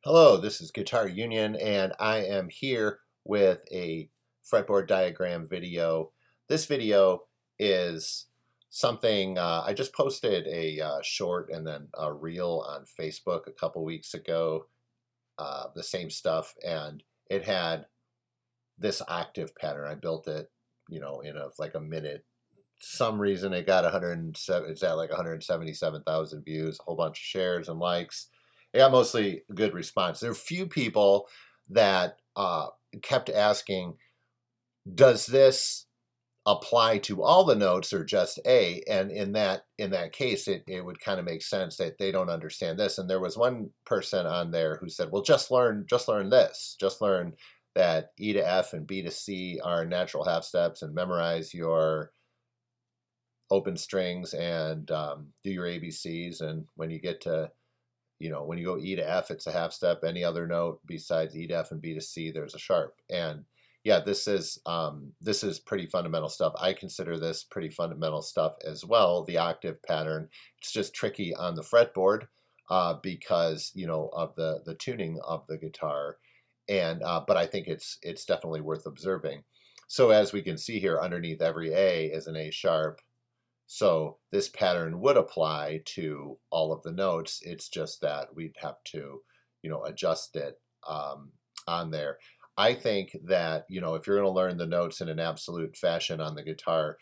Hello, this is Guitar Union, and I am here with a fretboard diagram video. This video is something I just posted a short and then a reel on Facebook a couple weeks ago, the same stuff, and it had this octave pattern. I built it, in like a minute. Some reason it got 107, it's at like 177,000 views, a whole bunch of shares and likes. It got mostly good response. There are a few people that kept asking, does this apply to all the notes or just A? And in that case, it would kind of make sense that they don't understand this. And there was one person on there who said, well, just learn this. Just learn that E to F and B to C are natural half steps and memorize your open strings and do your ABCs. And when you get to, when you go E to F, it's a half step. Any other note besides E to F and B to C, there's a sharp. And yeah, this is pretty fundamental stuff. I consider this pretty fundamental stuff as well. The octave pattern. It's just tricky on the fretboard because of the tuning of the guitar. And but I think it's definitely worth observing. So as we can see here, underneath every A is an A sharp. So this pattern would apply to all of the notes. It's just that we'd have to, adjust it on there. I think that, if you're going to learn the notes in an absolute fashion on the guitar,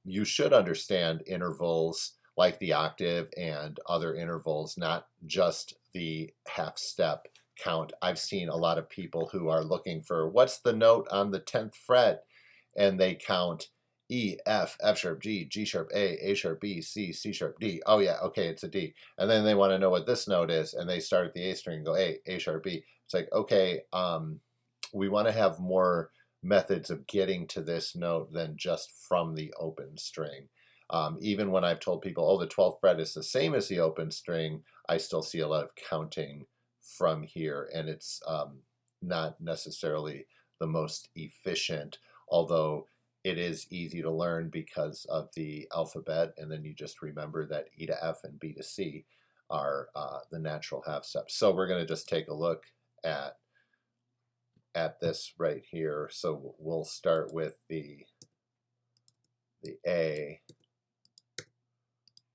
you should understand intervals like the octave and other intervals, not just the half step count. I've seen a lot of people who are looking for what's the note on the 10th fret, and they count E, F, F sharp, G, G sharp, A sharp, B, C, C sharp, D. Oh yeah, okay, it's a D. And then they want to know what this note is, and they start at the A string and go A sharp, B. It's like, okay, we want to have more methods of getting to this note than just from the open string. Even when I've told people, oh, the 12th fret is the same as the open string, I still see a lot of counting from here, and it's not necessarily the most efficient, although it is easy to learn because of the alphabet, and then you just remember that E to F and B to C are the natural half steps. So we're going to just take a look at this right here. So we'll start with the A,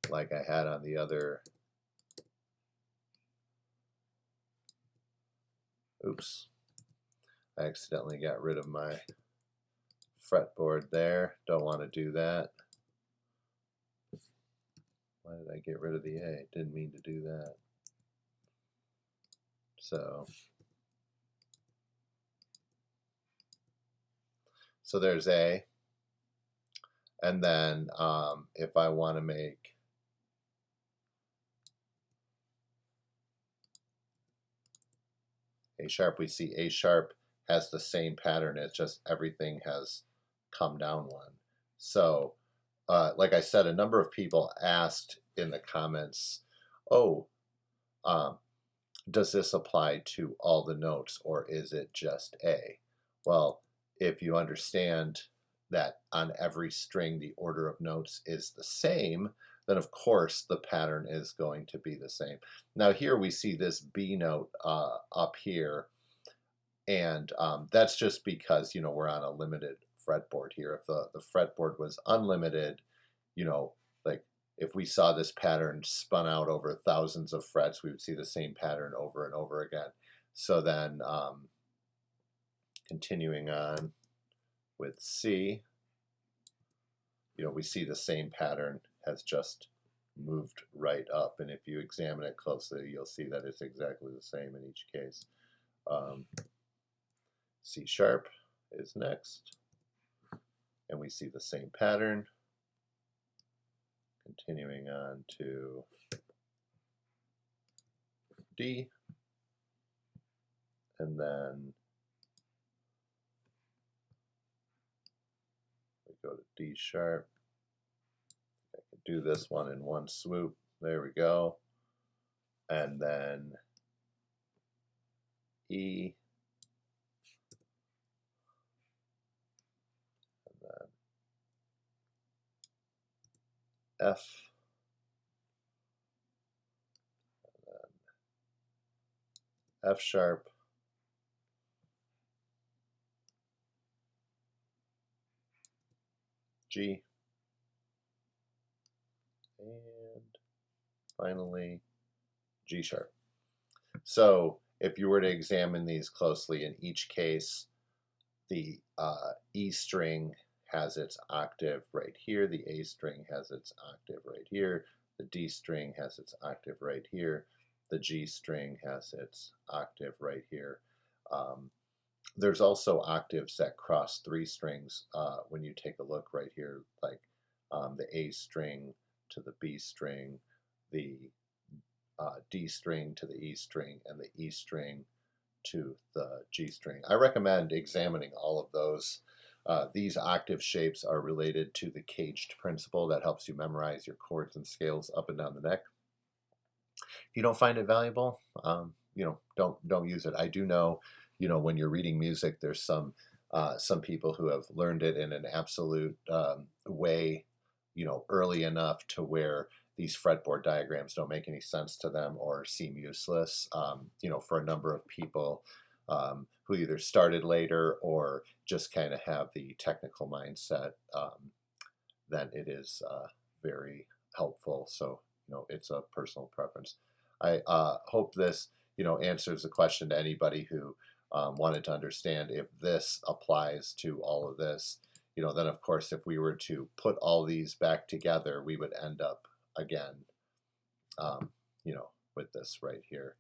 like I had on the other. Oops, I accidentally got rid of my fretboard there. Don't want to do that. Why did I get rid of the A? Didn't mean to do that. So there's A. And then if I want to make A sharp, we see A sharp has the same pattern. It's just everything has come down one. So like I said, a number of people asked in the comments, oh, does this apply to all the notes, or is it just A? Well, if you understand that on every string the order of notes is the same, then of course the pattern is going to be the same. Now here we see this B note up here, and that's just because we're on a limited fretboard here. If the fretboard was unlimited, like if we saw this pattern spun out over thousands of frets, we would see the same pattern over and over again. So then continuing on with C, we see the same pattern has just moved right up. And if you examine it closely, you'll see that it's exactly the same in each case. C sharp is next, and we see the same pattern. Continuing on to D, and then we go to D sharp. I can do this one in one swoop. There we go. And then E, and then F, and then F sharp, G, and finally G sharp. So if you were to examine these closely, in each case, the E string has its octave right here, the A string has its octave right here, the D string has its octave right here, the G string has its octave right here. There's also octaves that cross three strings when you take a look right here, like the A string to the B string, the D string to the E string, and the E string to the G string. I recommend examining all of those. These octave shapes are related to the caged principle that helps you memorize your chords and scales up and down the neck. If you don't find it valuable, don't use it. I do know, when you're reading music, there's some people who have learned it in an absolute way, early enough to where these fretboard diagrams don't make any sense to them or seem useless. For a number of people who either started later or just kind of have the technical mindset, then it is very helpful. So, it's a personal preference. I hope this, answers the question to anybody who wanted to understand if this applies to all of this. Then of course, if we were to put all these back together, we would end up again, with this right here.